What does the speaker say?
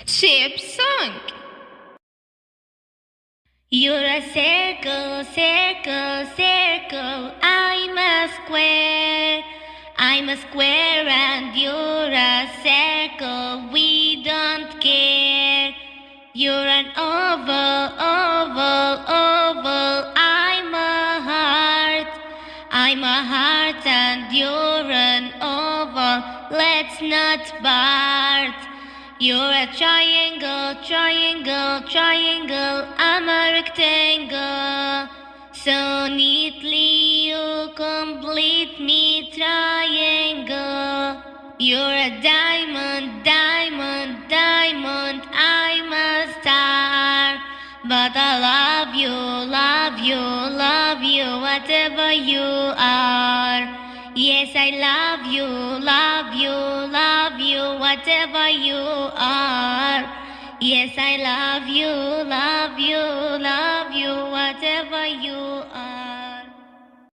Ship sunk. You're a circle, circle, circle. I'm a square. I'm a square and you're a circle. We don't care. You're an oval, oval, oval. I'm a heart. I'm a heart and you're an oval. Let's not part. You're a triangle, triangle, triangle. I'm a rectangle. So neatly you complete me, triangle. You're a diamond, diamond, diamond. I'm a star. But I love you, love you, love you, whatever you are. Yes, I love you, love you, love you, whatever you are. Yes, I love you, love you, love you, whatever you